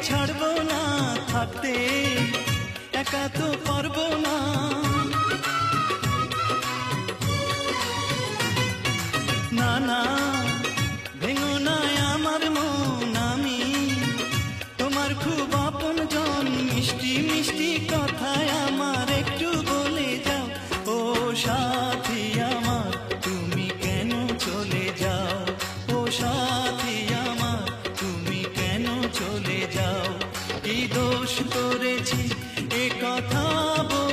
ছাড়বো না থাকতে, একা তো পারবো না। না না ভেঙো না আমার মন, আমি তোমার খুব আপন জন। মিষ্টি মিষ্টি কথায় আমার একটু বলে যাও, ও সাথী আমার তুমি কেন চলে যাও, ও সাথী আমার তুমি কেন চলে যাও। কি দোষ করেছি এ কথা বল